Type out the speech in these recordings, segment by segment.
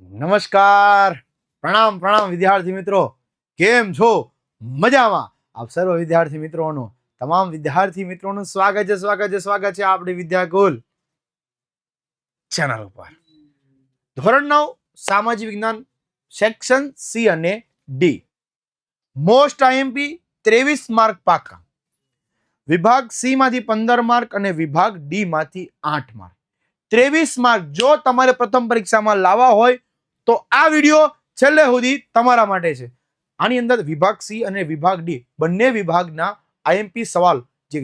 નમસ્કાર, પ્રણામ પ્રણામ વિદ્યાર્થી મિત્રો, કેમ છો? મજામાં? આપ સર્વ વિદ્યાર્થી મિત્રોનું, તમામ વિદ્યાર્થી મિત્રોનું સ્વાગત છે આપણી વિદ્યાકુલ ચેનલ ઉપર. ધોરણ 9 સામાજિક વિજ્ઞાન સેક્શન સી અને ડી, મોસ્ટ આઈએમપી 23 માર્ક પાકા. વિભાગ સી માંથી 15 માર્ક અને વિભાગ ડી માંથી 8 માર્ક. 23 માર્ક જો તમારે પ્રથમ પરીક્ષામાં લાવવા હોય તો આ વિડિયો છેલ્લે સુધી તમારા માટે છે. આની અંદર વિભાગ સી અને વિભાગ ડી બંને વિભાગના આઈએમપી સવાલ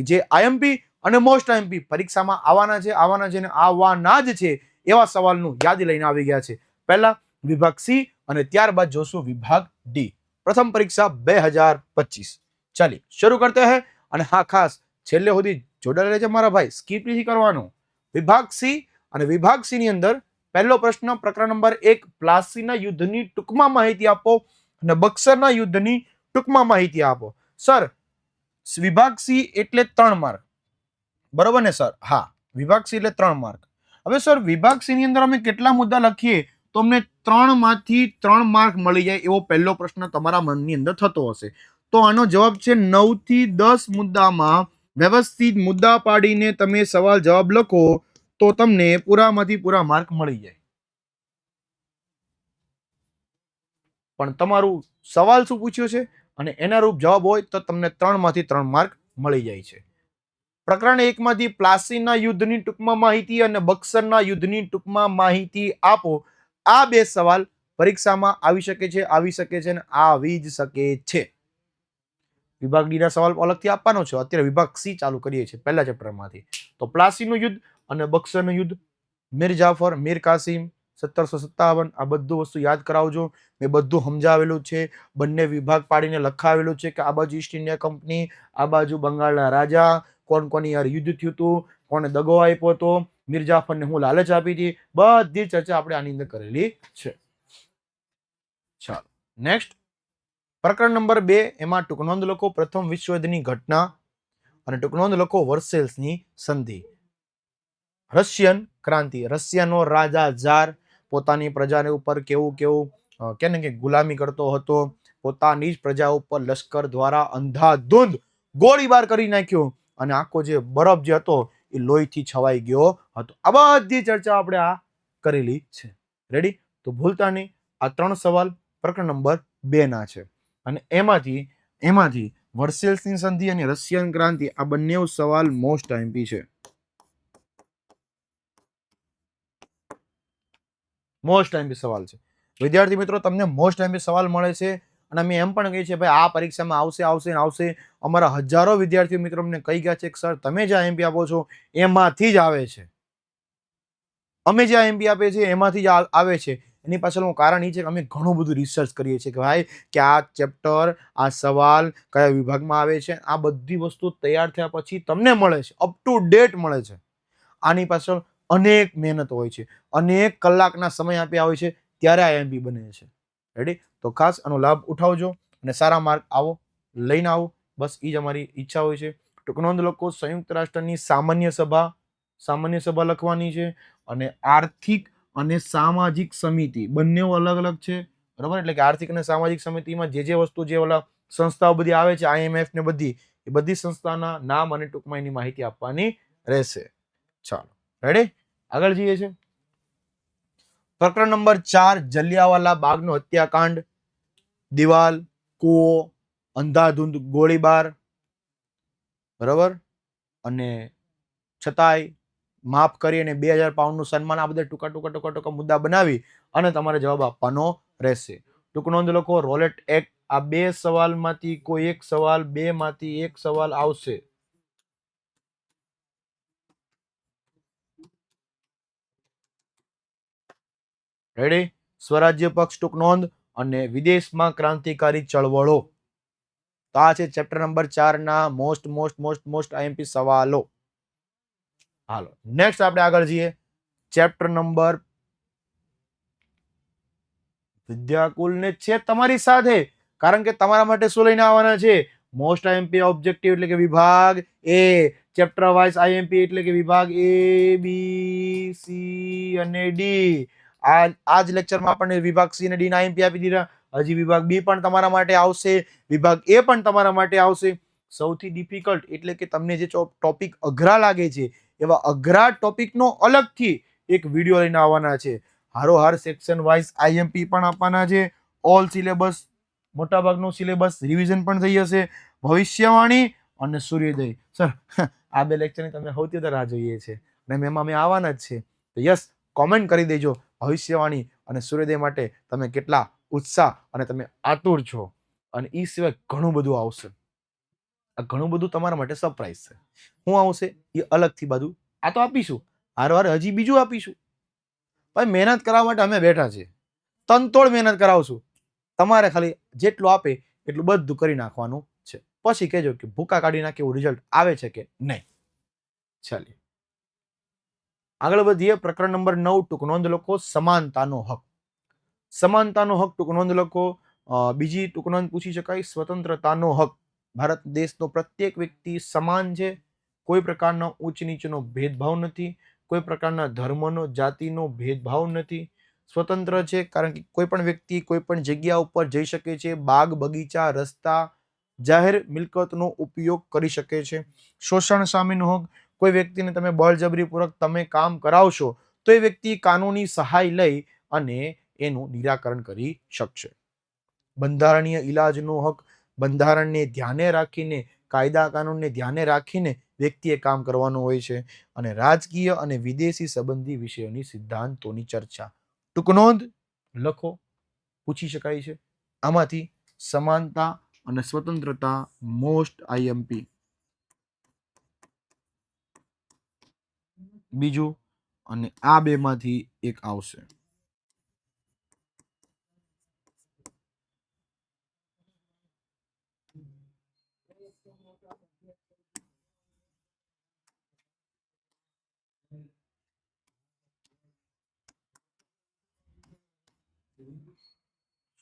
જે આઈએમપી અને મોસ્ટ આઈએમપી પરીક્ષામાં આવવાના છે ને આવવાના જ છે એવા સવાલનું યાદી લઈને આવી ગયા છે. પહેલા વિભાગ સી અને ત્યારબાદ જોશું વિભાગ ડી. પ્રથમ પરીક્ષા 2025. ચાલી શરૂ કરતે હૈ. અને હા, ખાસ છેલ્લે સુધી જોડાયેલા રહેજો મારા ભાઈ, સ્કીપ નથી કરવાનું. વિભાગ સી અને વિભાગ સી ની અંદર પહેલો પ્રશ્ન, પ્રકરણ નંબર 1, પ્લાસીના યુદ્ધની ટૂંકમાં માહિતી આપો અને બક્સરના યુદ્ધની ટૂંકમાં માહિતી આપો. સર, વિભાગ સી એટલે 3 માર્ક, બરોબર ને સર? હા, વિભાગ સી એટલે 3 માર્ક. હવે સર, વિભાગ સી ની અંદર અમે કેટલા મુદ્દા લખીએ તો અમને 3 માંથી 3 માર્ક મળી જાય એવો પહેલો પ્રશ્ન તમારા મનની અંદર થતો હશે. તો આનો જવાબ છે 9 થી 10 મુદ્દામાં વ્યવસ્થિત મુદ્દા પાડીને તમે સવાલ જવાબ લખો તો તમને પૂરામાંથી પૂરા માર્ક મળી જાય. પણ તમારું સવાલ શું પૂછ્યો છે અને એના રૂપ જવાબ હોય તો તમને 3 માંથી 3 માર્ક મળી જાય છે. પ્રકરણ 1 માંથી પ્લાસીના યુદ્ધની ટૂંકમાં માહિતી અને બક્સરના યુદ્ધની ટૂંકમાં માહિતી આપો. આ બે સવાલ પરીક્ષામાં આવી શકે છે અને આવી જ શકે છે. વિભાગ ડી ના સવાલ અલગથી આપવાનો છે. અત્યારે વિભાગ સી ચાલુ કરીએ છીએ પહેલા ચેપ્ટરમાંથી. તો પ્લાસીનું યુદ્ધ અને બક્સરનું યુદ્ધ, મીર જાફર, મીર કાસિમ, 1757, આ બધું વસ્તુ યાદ કરાવજો. મેં બધું સમજાવેલું છે, બંને વિભાગ પાડીને લખાવેલું છે કે આ બાજુ ઈસ્ટ ઇન્ડિયા કંપની, આ બાજુ બંગાળના રાજા, કોની યાર યુદ્ધ થયું હતું, કોને દગો આપ્યો હતો, મીર જાફરને હું લાલચ આપી હતી, બધી ચર્ચા આપણે આની અંદર કરેલી છે. ચાલો નેક્સ્ટ, પ્રકરણ નંબર 2, એમાં ટૂંક નોંધ લખો પ્રથમ વિશ્વયુદ્ધની ઘટના અને ટૂંક નોંધ લખો વર્સેલ્સની સંધિ. રશિયન ક્રાંતિ, રશિયાનો રાજા ઝાર પોતાની પ્રજાને ઉપર કેવું કે ગુલામી કરતો હતો. પોતાની જ પ્રજા ઉપર લશ્કર દ્વારા અંધાધૂંધ ગોળીબાર કરી નાખ્યો અને આખો જે બરફ જે હતો એ લોહીથી છવાઈ ગયો હતો. આ બધી ચર્ચા આપણે આ કરેલી છે. રેડી? તો ભૂલતા નહીં, આ 3 સવાલ પ્રકરણ નંબર 2 ના છે અને એમાંથી વર્સેલ્સની સંધિ અને રશિયન ક્રાંતિ આ બંને સવાલ મોસ્ટ આઈએમપી છે. મોસ્ટ આઈએમપી સવાલ છે. વિદ્યાર્થી મિત્રો, તમને મોસ્ટ આઈએમપી સવાલ મળે છે અને અમે એમ પણ કહીએ છીએ ભાઈ આ પરીક્ષામાં આવશે. અમારા હજારો વિદ્યાર્થીઓ મિત્રો અમને કહી ગયા છે કે સર તમે જે આઈએમપી આપો છો એમાંથી જ આવે છે. અમે જે આઈએમપી આપીએ છીએ એમાંથી જ આવે છે. એની પાછળનું કારણ એ છે કે અમે ઘણું બધું રિસર્ચ કરીએ છીએ કે ભાઈ કે આ ચેપ્ટર, આ સવાલ કયા વિભાગમાં આવે છે. આ બધી વસ્તુ તૈયાર થયા પછી તમને મળે છે, અપ ટુ ડેટ મળે છે. આની પાછળ અનેક મહેનત હોય છે, અનેક કલાકના સમય આપ્યા હોય છે, ત્યારે આઈએમપી બને છે. રેડી? તો ખાસ આનો લાભ ઉઠાવજો અને સારા માર્ક લઈને આવો. બસ એ જ અમારી ઈચ્છા હોય છે. ટૂંક નોંધ લખો સંયુક્ત રાષ્ટ્રની સામાન્ય સભા લખવાની છે અને આર્થિક અને સામાજિક સમિતિ બંને અલગ અલગ છે. બરાબર? એટલે કે આર્થિક અને સામાજિક સમિતિમાં જે વસ્તુ જે ઓલા સંસ્થાઓ બધી આવે છે, IMF ને બધી, એ બધી સંસ્થાના નામ અને ટૂંકમાં એની માહિતી આપવાની રહેશે. ચાલો રેડી? આગળ જઈએ છે. પ્રકરણ નંબર 4, જલિયાવાલા બાગનો હત્યાકાંડ, દિવાલ, કૂવો, અંધાધૂંધ ગોળીબાર. બરાબર? અને છતાંય માફ કરી અને 2000 પાઉન્ડનું સન્માન. આ બધા ટૂંકા મુદ્દા બનાવી અને તમારે જવાબ આપવાનો રહેશે. ટૂંક નોંધ લખો રોલેટ એક્ટ. આ 2 સવાલમાંથી કોઈ એક સવાલ, 2 માંથી એક સવાલ આવશે. રેડી? સ્વરાજ્ય પક્ષ ટૂંક નોંધ અને વિદેશમાં ક્રાંતિકારી ચળવળો. તો આ છે ચેપ્ટર નંબર 4 ના મોસ્ટ આઈએમપી સવાલો. હાલો નેક્સ્ટ આપણે આગળ જઈએ. ચેપ્ટર નંબર, વિદ્યાકુલને છે તમારી સાથે, કારણ કે તમારા માટે શું લઈને આવવાના છે? મોસ્ટ આઈએમપી ઓબ્જેક્ટિવ એટલે કે વિભાગ એ, ચેપ્ટર વાઇઝ આઈએમપી એટલે કે વિભાગ A, B, C અને D. આ જ લેક્ચરમાં આપણને વિભાગ સી અને ડી ના આઈએમપી આપી દીધા. હજી વિભાગ બી પણ તમારા માટે આવશે, વિભાગ એ પણ તમારા માટે આવશે. સૌથી ડિફિકલ્ટ એટલે કે તમને જે ટોપિક અઘરા લાગે છે એવા અઘરા ટોપિકનો અલગથી એક વિડીયો લઈને આવવાના છે. હારોહાર સેક્શન વાઇઝ આઈએમપી પણ આપવાના છે. ઓલ સિલેબસ, મોટાભાગનો સિલેબસ રિવિઝન પણ થઈ જશે. ભવિષ્યવાણી અને સૂર્યોદય. સર આ બે લેક્ચરની તમે સૌથી વધારે રાહ જોઈએ છે અને મેમાં અમે આવવાના જ છે. તો યસ, કોમેન્ટ કરી દેજો ભવિષ્યવાણી અને સૂર્યોદય માટે તમે કેટલા ઉત્સાહ અને તમે આતુર છો. અને એ સિવાય ઘણું બધું આવશે. આ ઘણું બધું તમારા માટે સરપ્રાઈઝ છે. શું આવશે એ અલગથી બધું આ તો આપીશું, હારવાર હજી બીજું આપીશું. ભાઈ મહેનત કરવા માટે અમે બેઠા છીએ, તનતોડ મહેનત કરાવશું. તમારે ખાલી જેટલું આપે એટલું બધું કરી નાખવાનું છે. પછી કહેજો કે ભૂકા કાઢી નાખે એવું રિઝલ્ટ આવે છે કે નહીં. ચાલીએ આગળ વધીએ. પ્રકરણ નંબર 9 ટૂંક નોંધ લખો. સમાનતાનો હક. સમાનતાનો હક ટૂંક નોંધ લખો. બીજી ટૂંક નોંધ પૂછી શકાય સ્વતંત્રતાનો હક. ભારત દેશનો પ્રત્યેક વ્યક્તિ સમાન છે. કોઈ પ્રકારનો ઉચ્ચ નીચનો ભેદભાવ નથી. કોઈ પ્રકારના ધર્મનો, જાતિનો ભેદભાવ નથી. સ્વતંત્ર છે કારણ કે કોઈ પણ વ્યક્તિ કોઈ પણ જગ્યા ઉપર જઈ શકે છે. બાગ, બગીચા, રસ્તા, જાહેર મિલકતનો ઉપયોગ કરી શકે છે. શોષણ સામેનો હક. કોઈ વ્યક્તિને તમે બળજબરીપૂર્વક તમે કામ કરાવશો તો એ વ્યક્તિ કાનૂની સહાય લઈ અને એનું નિરાકરણ કરી શકશે. બંધારણીય ઇલાજનો હક. બંધારણને ધ્યાને રાખીને, કાયદા કાનૂનને ધ્યાને રાખીને વ્યક્તિએ કામ કરવાનું હોય છે. અને રાજકીય અને વિદેશી સંબંધી વિષયોની સિદ્ધાંતોની ચર્ચા. ટૂંક નોંધ લખો, પૂછી શકાય છે. આમાંથી સમાનતા અને સ્વતંત્રતા મોસ્ટ આઈએમપી. બીજું અને આ બેમાંથી એક આવશે.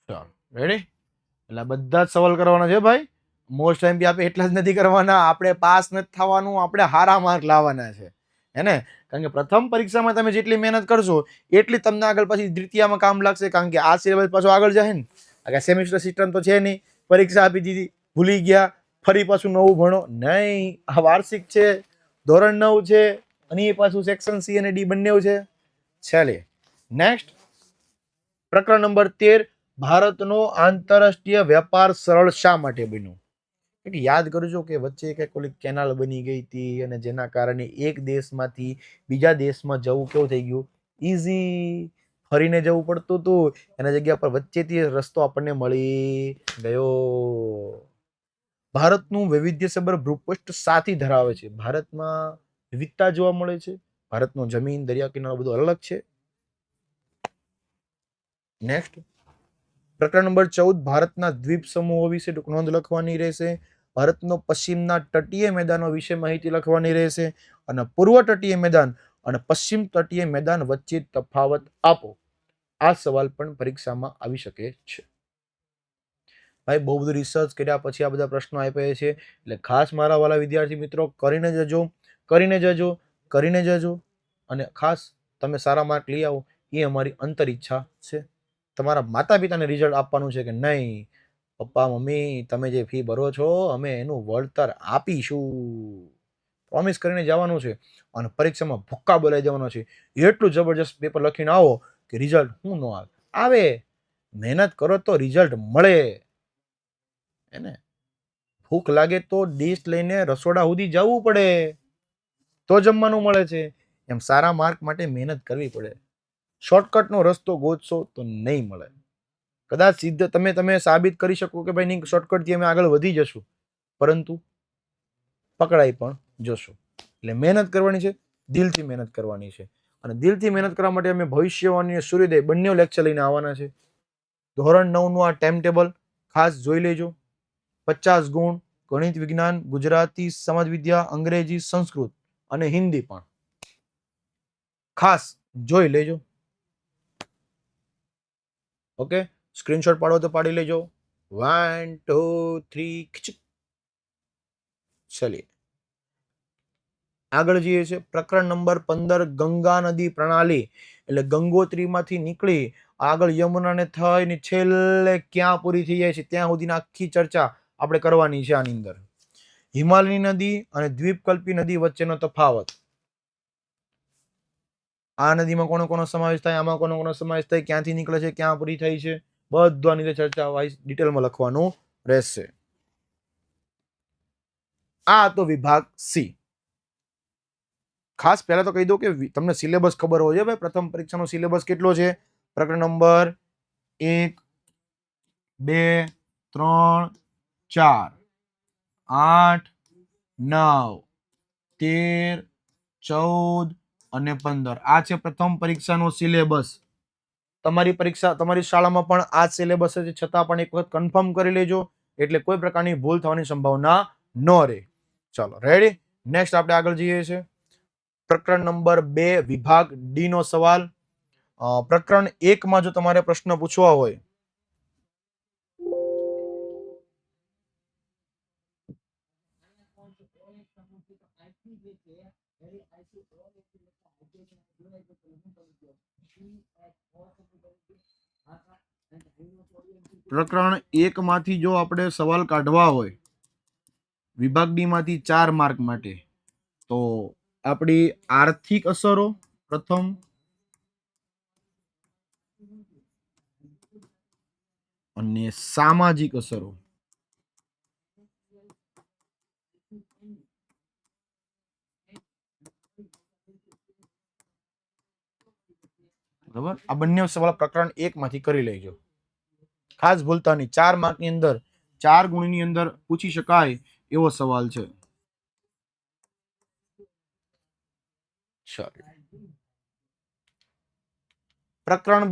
ચાલો રેડી. એટલે બધા જ સવાલ કરવાના છે ભાઈ. મોસ્ટ ટાઈમ આપે એટલા જ નથી કરવાના. આપણે પાસ નથી થવાનું, આપણે હારા માર્ક લાવવાના છે હેને. કારણ કે પ્રથમ પરીક્ષામાં તમે જેટલી મહેનત કરશો એટલી તમને આગળ પછી દ્વિતીયમાં કામ લાગશે. કારણ કે આ સિલેબસ પાછો આગળ જાય ને. આ સેમિસ્ટર સિસ્ટમ તો છે નહીં. પરીક્ષા આપી દીધી, ભૂલી ગયા, ફરી પાછું નવું ભણો નહીં. આ વાર્ષિક છે, ધોરણ 9 છે અને એ પાછું સેક્શન સી અને ડી બંને છે. ચાલે નેક્સ્ટ. પ્રકરણ નંબર 13. ભારતનો આંતરરાષ્ટ્રીય વેપાર સરળ શા માટે બન્યો? એટલે યાદ કરજો કે વચ્ચે કંઈક ઓલી કેનાલ બની ગઈ હતી અને જેના કારણે એક દેશમાંથી બીજા દેશમાં જવું કેવું થઈ ગયું? ઈઝી. ફરીને જવું પડતું હતું, એના જગ્યા પર વચ્ચેથી રસ્તો આપણને મળી ગયો. ભારતનું વૈવિધ્યસભર ભૂપૃષ્ઠ સાથી ધરાવે છે. ભારતમાં વિવિધતા જોવા મળે છે. ભારતનો જમીન, દરિયા કિનારો બધું અલગ છે. નેક્સ્ટ. પ્રકરણ નંબર 14. ભારતના દ્વીપ સમૂહો વિશે ટૂંક નોંધ લખવાની રહેશે. ભારતનો પશ્ચિમના તટીય મેદાનો વિશે માહિતી લખવાની રહેશે. અને પૂર્વ તટીય મેદાન અને પશ્ચિમ તટીય મેદાન વચ્ચે તફાવત આપો. આ સવાલ પણ પરીક્ષામાં આવી શકે છે. ભાઈ બહુ બધું રિસર્ચ કર્યા પછી આ બધા પ્રશ્નો આપ્યા છે. એટલે ખાસ મારા વાલા વિદ્યાર્થી મિત્રો કરીને જજો, કરીને જજો, કરીને જજો. અને ખાસ તમે સારા માર્ક લઈ આવો એ અમારી અંતર ઈચ્છા છે. તમારા માતા પિતાને રિઝલ્ટ આપવાનું છે કે નહીં, પપ્પા મમ્મી તમે જે ફી ભરો છો અમે એનું વળતર આપીશું. પ્રોમિસ કરીને જવાનું છે અને પરીક્ષામાં ભૂક્કા બોલાઈ જવાનો છે. એટલું જબરજસ્ત પેપર લખીને આવો કે રિઝલ્ટ શું ન આવે. આવે, મહેનત કરો તો રિઝલ્ટ મળે. એને ભૂખ લાગે તો ડીશ લઈને રસોડા સુધી જવું પડે તો જમવાનું મળે છે. એમ સારા માર્ક માટે મહેનત કરવી પડે. શોર્ટકટનો રસ્તો ગોતશો તો નહીં મળે. કદાચ સીધા તમે સાબિત કરી શકો કે ભાઈ નહીં શોર્ટકટથી અમે આગળ વધી જશું, પરંતુ પકડાઈ પણ જશો. એટલે મહેનત કરવાની છે, દિલથી મહેનત કરવાની છે. અને દિલથી મહેનત કરવા માટે અમે ભવિષ્યવાણી અને સૂર્યોદય બંને લેક્ચર લઈને આવવાના છે. ધોરણ 9 નું આ ટાઈમ ટેબલ ખાસ જોઈ લેજો. 50 ગુણ ગણિત, વિજ્ઞાન, ગુજરાતી, સમાજ વિદ્યા, અંગ્રેજી, સંસ્કૃત અને હિન્દી પણ ખાસ જોઈ લેજો. ઓકે, સ્ક્રીનશોટ પાડો તો પાડી લેજો. 1 2 3 ચલીએ. આગળ જઈએ છે પ્રકરણ નંબર 15 ગંગા નદી પ્રણાલી એટલે ગંગોત્રીમાંથી નીકળી આગળ યમુનાને થઈને છેલ્લે ક્યાં પૂરી થઈ જાય છે ત્યાં સુધીની આખી ચર્ચા આપણે કરવાની છે આની અંદર. હિમાલયની નદી અને દ્વીપકલ્પી નદી વચ્ચેનો તફાવત. આ નદીમાં કોનો કોનો સમાવેશ થાય, આમાં કોનો કોનો સમાવેશ થાય, ક્યાંથી નીકળે છે, ક્યાં પૂરી થાય છે, બધું આની ચર્ચા વાઇઝ ડિટેલમાં લખવાનું રહેશે. આ તો વિભાગ સી. ખાસ પહેલા તો કહી દઉં કે તમને સિલેબસ ખબર હોય છે ભાઈ. પ્રથમ પરીક્ષાનો સિલેબસ કેટલો છે? પ્રકરણ નંબર 1, 2, 3, 4, 8, 9, 13, 14 અને 15. આ છે પ્રથમ પરીક્ષાનો સિલેબસ. તમારી પરીક્ષા તમારી શાળામાં પણ આ સિલેબસ છે, છતાં પણ એક વખત કન્ફર્મ કરી લેજો એટલે કોઈ પ્રકારની ભૂલ થવાની સંભાવના ન રહે. ચાલો રેડી. નેક્સ્ટ આપણે આગળ જઈએ છીએ પ્રકરણ નંબર 2 વિભાગ ડી નો સવાલ. પ્રકરણ 1 માં જો તમારે પ્રશ્ન પૂછવા હોય પ્રકરણ 1 માંથી જો આપણે સવાલ કાઢવા હોય વિભાગ ડી માંથી 4 માર્ક માટે તો આપણી આર્થિક અસરો પ્રથમ, અને સામાજિક અસરો. બરાબર, આ બંને સવાલ પ્રકરણ 1 માંથી કરી લેજો. ખાસ ભૂલતા નહીં, 4 માર્ક ની અંદર 4 ગુણની અંદર પૂછી શકાય એવો સવાલ છે. પ્રકરણ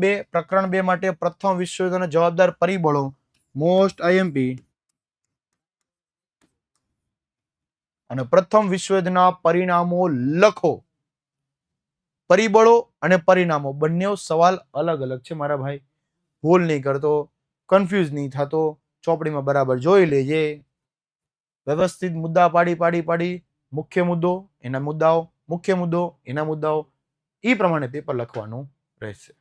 2 માટે પ્રથમ વિશ્વયુદ્ધના જવાબદાર પરિબળો મોસ્ટ આઈએમપી અને પ્રથમ વિશ્વયુદ્ધના પરિણામો લખો. પરિબળો અને પરિણામો બંને સવાલ અલગ અલગ છે મારા ભાઈ. ભૂલ નહીં કરતો, કન્ફ્યુઝ નહીં થતો, ચોપડીમાં બરાબર જોઈ લેજે. વ્યવસ્થિત મુદ્દા પાડી મુખ્ય મુદ્દો એના મુદ્દાઓ, મુખ્ય મુદ્દો એના મુદ્દાઓ, એ પ્રમાણે પેપર લખવાનું રહેશે.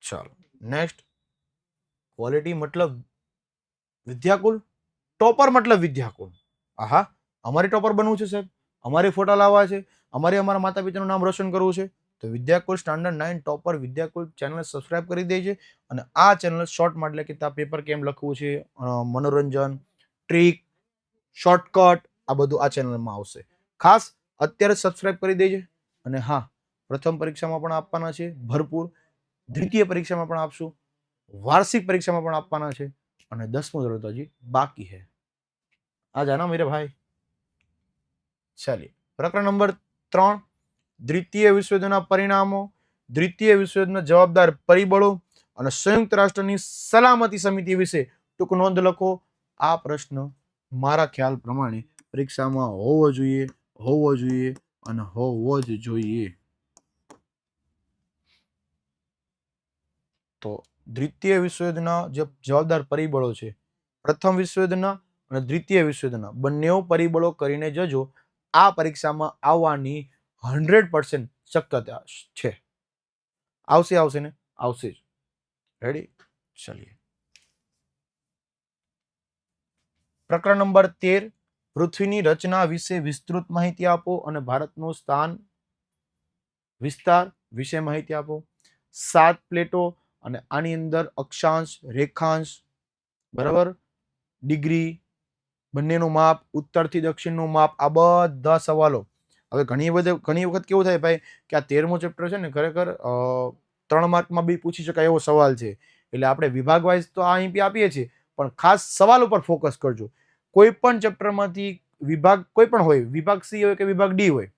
ચાલો નેક્સ્ટ. ક્વોલિટી મતલબ વિદ્યાકુલ, ટોપર મતલબ વિદ્યાકુલ. આહા, અમારે ટોપર બનવું છે સાહેબ, અમારે ફોટા લાવવા છે, અમારે અમારા માતા પિતાનું નામ રોશન કરવું છે, તો Vidyakul standard 9 topper Vidyakul channel subscribe કરી દેજે. અને આ ચેનલ શોર્ટમાં એટલે કે પેપર કેમ લખવું છે, મનોરંજન, ટ્રીક, શોર્ટકટ, આ બધું આ ચેનલમાં આવશે. ખાસ અત્યારે સબસ્ક્રાઇબ કરી દેજે. અને હા, પ્રથમ પરીક્ષામાં પણ આપવાના છે ભરપૂર, દ્વિતીય પરીક્ષામાં પણ આપશું, વાર્ષિક પરીક્ષામાં પણ આપવાના છે, અને 10મું ધોરણ તો હજી બાકી है. आ जाना मेरे भाई. चलिए प्रकरण नंबर 3 દ્વિતીય વિશ્વયુદ્ધના પરિણામો, દ્વિતીય વિશ્વયુદ્ધના જવાબદાર પરિબળો અને સંયુક્ત રાષ્ટ્રની સલામતી સમિતિ વિશે ટૂંક નોંધ લખો. આ પ્રશ્ન મારા ખ્યાલ પ્રમાણે પરીક્ષામાં હોવો જોઈએ અને હોવો જ જોઈએ. તો દ્વિતીય વિશ્વયુદ્ધના જે જવાબદાર પરિબળો છે, પ્રથમ વિશ્વયુદ્ધના અને દ્વિતીય વિશ્વયુદ્ધના બંને પરિબળો કરીને જજો. આ પરીક્ષામાં આવવાની 100% શક્યતા છે. આવશે ને? આવશે જ. રેડી? ચલીએ. પ્રકરણ નંબર 13 પૃથ્વીની રચના વિશે વિસ્તૃત માહિતી આપો અને ભારતનું સ્થાન વિસ્તાર વિશે માહિતી આપો. 7 પ્લેટો અને આની અંદર અક્ષાંશ, રેખાંશ, બરાબર, ડિગ્રી, બંનેનું માપ, ઉત્તરથી દક્ષિણનું માપ, આ બધા સવાલો. હવે ઘણી વખત કેવું થાય ભાઈ કે આ 13મું ચેપ્ટર છે ને ખરેખર 3 માર્કમાં બી પૂછી શકાય એવો સવાલ છે. એટલે આપણે વિભાગ વાઇઝ તો આ અહીં આપીએ છીએ, પણ ખાસ સવાલ ઉપર ફોકસ કરજો. કોઈ પણ ચેપ્ટરમાંથી વિભાગ કોઈ પણ હોય, વિભાગ સી હોય કે વિભાગ ડી હોય,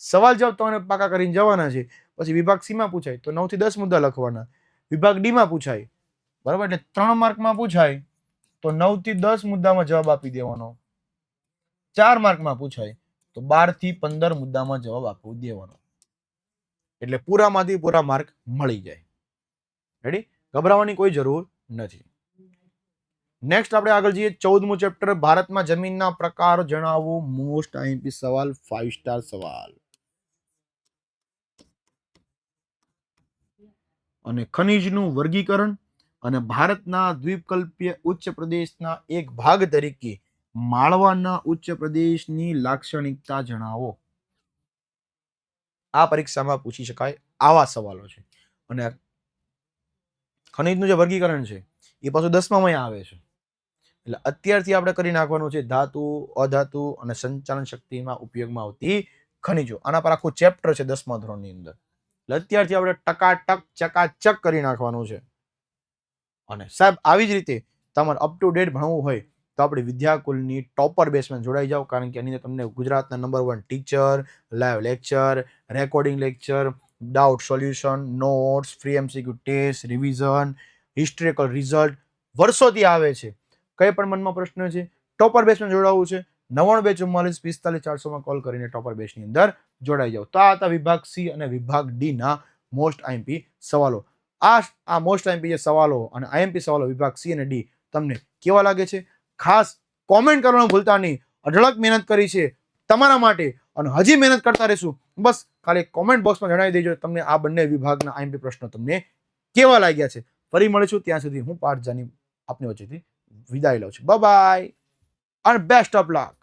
સવાલ જવાબ તમને પાકા કરીને જવાના છે. પછી વિભાગ સી માં પૂછાય તો 9 થી 10 મુદ્દા લખવાના, વિભાગ ડી માં પૂછાય, બરાબર, એટલે 3 માર્કમાં પૂછાય તો 9 થી 10 મુદ્દામાં જવાબ આપી દેવાનો. 4 માર્કમાં પૂછાય તો 12 થી 15 મુદ્દામાં જવાબ આપી દેવાનો. એટલે પૂરામાંથી પૂરા માર્ક મળી જાય. રેડી? ગભરાવાની કોઈ જરૂર નથી. નેક્સ્ટ આપણે આગળ જઈએ 14મું ચેપ્ટર ભારતમાં જમીનના પ્રકાર જણાવો. મોસ્ટ આઈએમપી સવાલ, 5 સ્ટાર સવાલ. અને ખનિજનું વર્ગીકરણ અને ભારતના દ્વીપકલ્પીય ઉચ્ચ પ્રદેશના એક ભાગ તરીકે માળવાના ઉચ્ચ પ્રદેશની લાક્ષણિકતા જણાવો. આ પરીક્ષામાં પૂછી શકાય આવા સવાલો છે. અને ખનિજનું જે વર્ગીકરણ છે એ પાછું 10મામાં આવે છે. એટલે અત્યારથી આપણે કરી નાખવાનું છે ધાતુ, અધાતુ અને સંચાલન શક્તિમાં ઉપયોગમાં આવતી ખનિજો. આના પર આખું ચેપ્ટર છે 10મા ધોરણની અંદર. એટલે અત્યારથી આપણે ટકાટક ચકાચક કરી નાખવાનું છે. અને સાહેબ આવી જ રીતે તમારે અપ ટુ ડેટ ભણવું હોય તો આપણે વિદ્યાકુલની ટોપર બેચમાં જોડાઈ જાઓ, કારણ કે એની અંદર તમને ગુજરાતના number 1 teacher, live lecture, recording lecture, doubt solution, notes, free MCQ test, revision, historical result વર્ષોથી આવે છે. કઈ પણ મનમાં પ્રશ્ન છે, ટોપર બેચમાં જોડાવવું છે, 9924454400 કોલ કરીને ટોપર બેચની અંદર જોડાઈ જાઓ. તો આ હતા વિભાગ સી અને વિભાગ ડી ના મોસ્ટ આઈએમપી સવાલો. આ મોસ્ટ આઈએમપી જે સવાલો અને આઈએમપી સવાલો વિભાગ સી અને ડી તમને કેવા લાગે છે ખાસ કોમેન્ટ કરવાનું ભૂલતા નહીં. અઢળક મહેનત કરી છે તમારા માટે અને હજી મહેનત કરતા રહેશું. બસ ખાલી કોમેન્ટ બોક્સમાં જણાવી દેજો તમને આ બંને વિભાગના આઈએમપી પ્રશ્નો તમને કેવા લાગ્યા છે. ફરી મળીશું, ત્યાં સુધી હું પાર્થ જાની આપની વચ્ચેથી વિદાય લઉં છું. બાય બાય અને બેસ્ટ ઓફ લક.